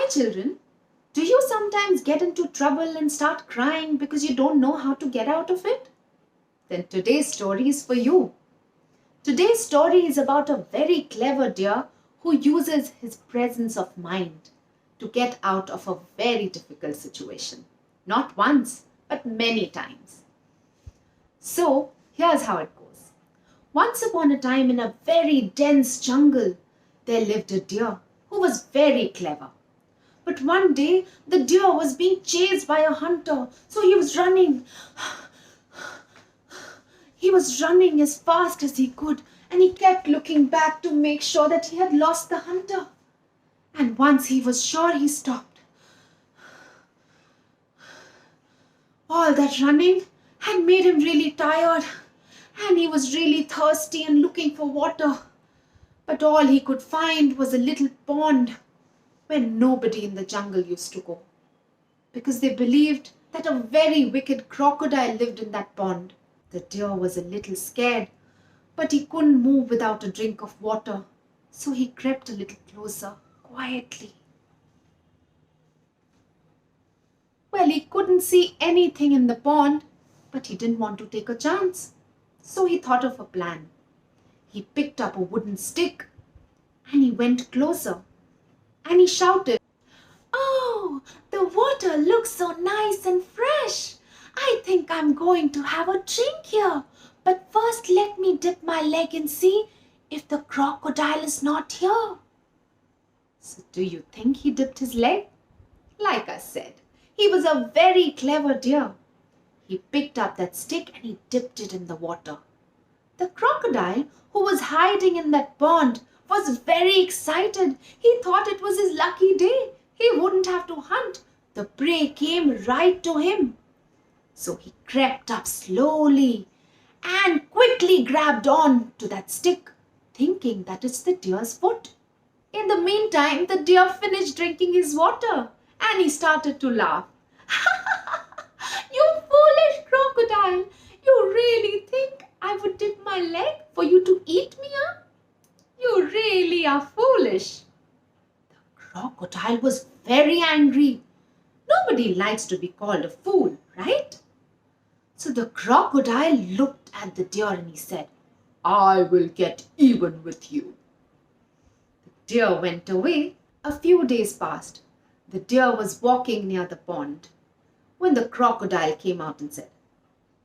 Hi children, do you sometimes get into trouble and start crying because you don't know how to get out of it? Then today's story is for you. Today's story is about a very clever deer who uses his presence of mind to get out of a very difficult situation. Not once, but many times. So, here's how it goes. Once upon a time in a very dense jungle, there lived a deer who was very clever. But one day, the deer was being chased by a hunter, so he was running. He was running as fast as he could, and he kept looking back to make sure that he had lost the hunter. And once he was sure, he stopped. All that running had made him really tired, and he was really thirsty and looking for water. But all he could find was a little pond where nobody in the jungle used to go, because they believed that a very wicked crocodile lived in that pond. The deer was a little scared, but he couldn't move without a drink of water, so he crept a little closer, quietly. Well, he couldn't see anything in the pond, but he didn't want to take a chance, so he thought of a plan. He picked up a wooden stick, and he went closer. And he shouted, "Oh, the water looks so nice and fresh. I think I'm going to have a drink here. But first let me dip my leg and see if the crocodile is not here." So do you think he dipped his leg? Like I said, he was a very clever deer. He picked up that stick and he dipped it in the water. The crocodile, who was hiding in that pond, was very excited. He thought it was his lucky day. He wouldn't have to hunt. The prey came right to him. So he crept up slowly and quickly grabbed on to that stick, thinking that it's the deer's foot. In the meantime, the deer finished drinking his water and he started to laugh. "You foolish crocodile! You really think I would dip my leg for you to eat me up? You really are foolish." The crocodile was very angry. Nobody likes to be called a fool, right? So the crocodile looked at the deer and he said, "I will get even with you." The deer went away. A few days passed. The deer was walking near the pond when the crocodile came out and said,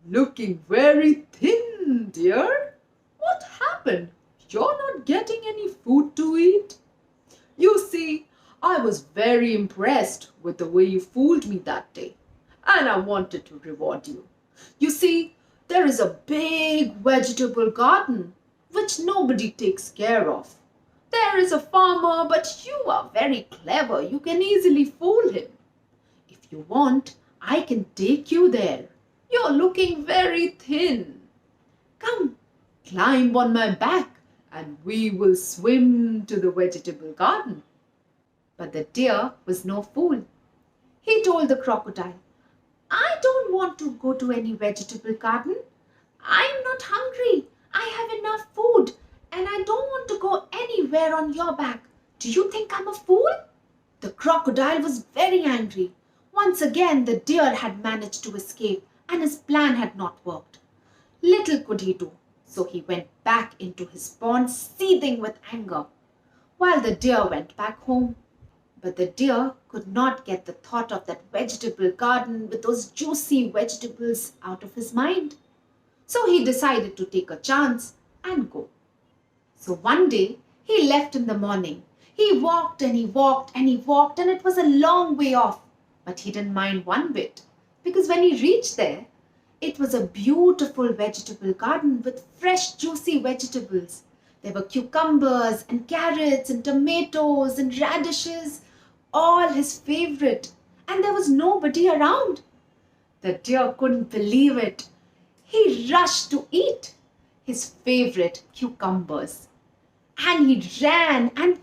"Looking very thin, dear. What happened? You're not getting any food to eat?" "You see, I was very impressed with the way you fooled me that day, and I wanted to reward you. You see, there is a big vegetable garden which nobody takes care of. There is a farmer, but you are very clever. You can easily fool him. If you want, I can take you there. You're looking very thin. Come, climb on my back and we will swim to the vegetable garden." But the deer was no fool. He told the crocodile, "I don't want to go to any vegetable garden. I'm not hungry. I have enough food and I don't want to go anywhere on your back. Do you think I'm a fool?" The crocodile was very angry. Once again, the deer had managed to escape and his plan had not worked. Little could he do. So he went back into his pond, seething with anger, while the deer went back home. But the deer could not get the thought of that vegetable garden with those juicy vegetables out of his mind. So he decided to take a chance and go. So one day, he left in the morning. He walked and he walked and he walked, and it was a long way off. But he didn't mind one bit, because when he reached there, it was a beautiful vegetable garden with fresh, juicy vegetables. There were cucumbers and carrots and tomatoes and radishes, all his favorite. And there was nobody around. The deer couldn't believe it. He rushed to eat his favorite cucumbers. And he ran and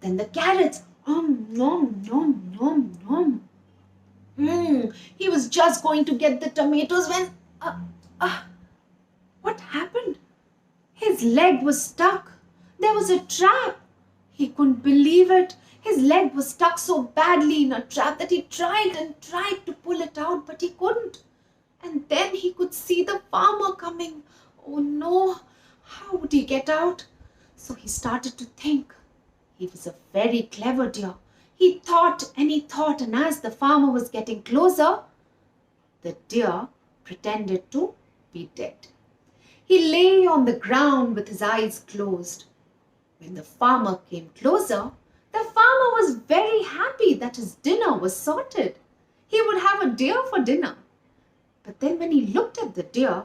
then the carrots. Nom, nom, nom, nom. He was just going to get the tomatoes when... what happened? His leg was stuck. There was a trap He couldn't believe it. His leg was stuck so badly in a trap that he tried and tried to pull it out, but he couldn't. And then he could see the farmer coming. Oh no, how would he get out? So he started to think. He was a very clever deer. He thought, and as the farmer was getting closer, the deer pretended to be dead. He lay on the ground with his eyes closed. When the farmer came closer, the farmer was very happy that his dinner was sorted. He would have a deer for dinner. But then when he looked at the deer,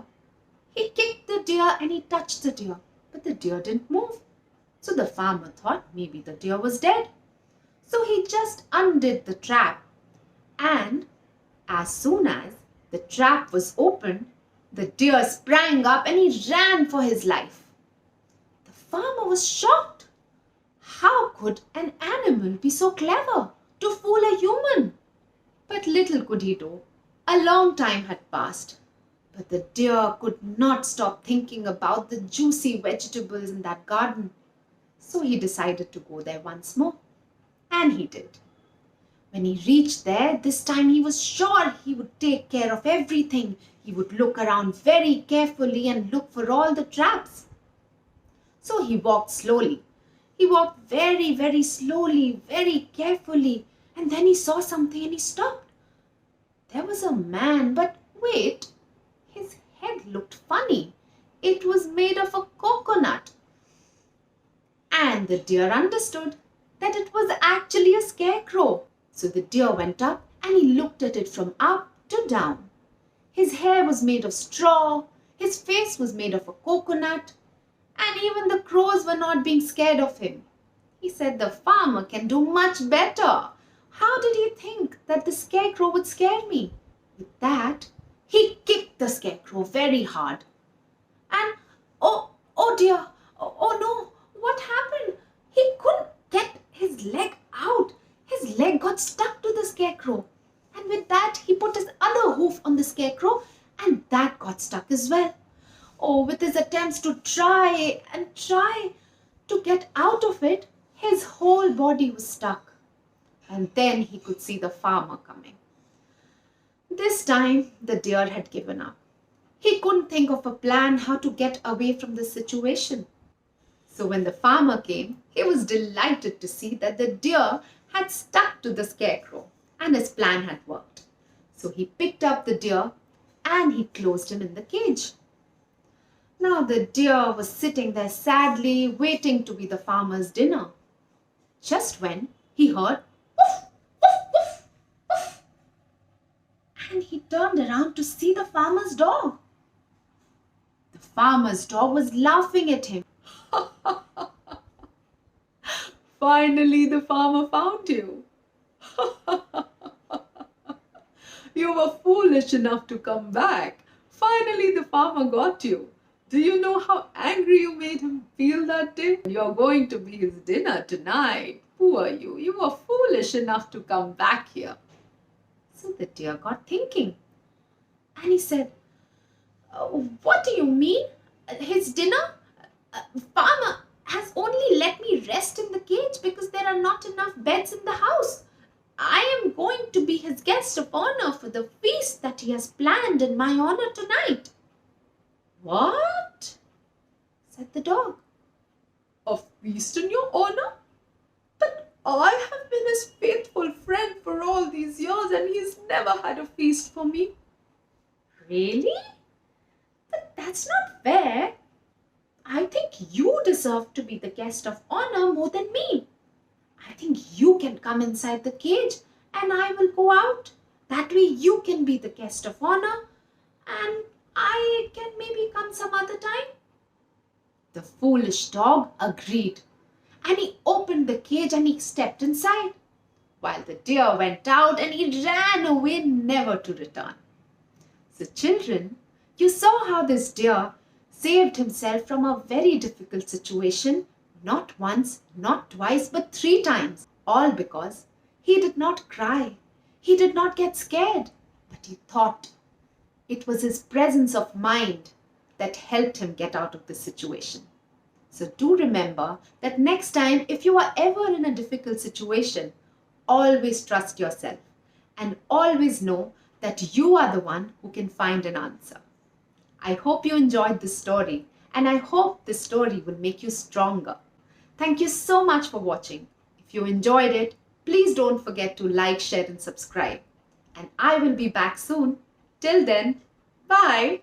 he kicked the deer and he touched the deer, but the deer didn't move. So the farmer thought maybe the deer was dead. So he just undid the trap, and as soon as the trap was opened, the deer sprang up and he ran for his life. The farmer was shocked. How could an animal be so clever to fool a human? But little could he know, a long time had passed. But the deer could not stop thinking about the juicy vegetables in that garden. So he decided to go there once more. And he did. When he reached there, this time he was sure he would take care of everything. He would look around very carefully and look for all the traps. So he walked slowly. He walked very, very slowly, very carefully. And then he saw something and he stopped. There was a man, but wait, his head looked funny. It was made of a coconut. And the deer understood that it was actually a scarecrow. So the deer went up and he looked at it from up to down. His hair was made of straw, his face was made of a coconut, and even the crows were not being scared of him. He said the farmer can do much better. How did he think that the scarecrow would scare me? With that, he kicked the scarecrow very hard. And oh dear, oh no, what happened? He couldn't get his leg out. His leg got stuck to the scarecrow. And with that, he put his other hoof on the scarecrow and that got stuck as well. Oh, with his attempts to try to get out of it, his whole body was stuck. And then he could see the farmer coming. This time, the deer had given up. He couldn't think of a plan how to get away from the situation. So when the farmer came, he was delighted to see that the deer had stuck to the scarecrow and his plan had worked. So he picked up the deer and he closed him in the cage. Now the deer was sitting there sadly waiting to be the farmer's dinner. Just when he heard woof, woof, woof, woof, and he turned around to see the farmer's dog. The farmer's dog was laughing at him. Finally, the farmer found you. You were foolish enough to come back. Finally, the farmer got you. Do you know how angry you made him feel that day? You're going to be his dinner tonight. Poor you. You were foolish enough to come back here. So the deer got thinking. And he said, what do you mean? His dinner? Farmer has only let me rest in the cage because there are not enough beds in the house. I am going to be his guest of honor for the feast that he has planned in my honor tonight. What? Said the dog. A feast in your honor? But I have been his faithful friend for all these years and he's never had a feast for me. Really? But that's not fair. I think you deserve to be the guest of honor more than me. I think you can come inside the cage and I will go out. That way you can be the guest of honor and I can maybe come some other time. The foolish dog agreed and he opened the cage and he stepped inside while the deer went out and he ran away never to return. So children, you saw how this deer saved himself from a very difficult situation, not once, not twice, but 3 times, all because he did not cry, he did not get scared, but he thought. It was his presence of mind that helped him get out of the situation. So do remember that next time, if you are ever in a difficult situation, always trust yourself and always know that you are the one who can find an answer. I hope you enjoyed this story, and I hope this story will make you stronger. Thank you so much for watching. If you enjoyed it, please don't forget to like, share, and subscribe. And I will be back soon. Till then, bye.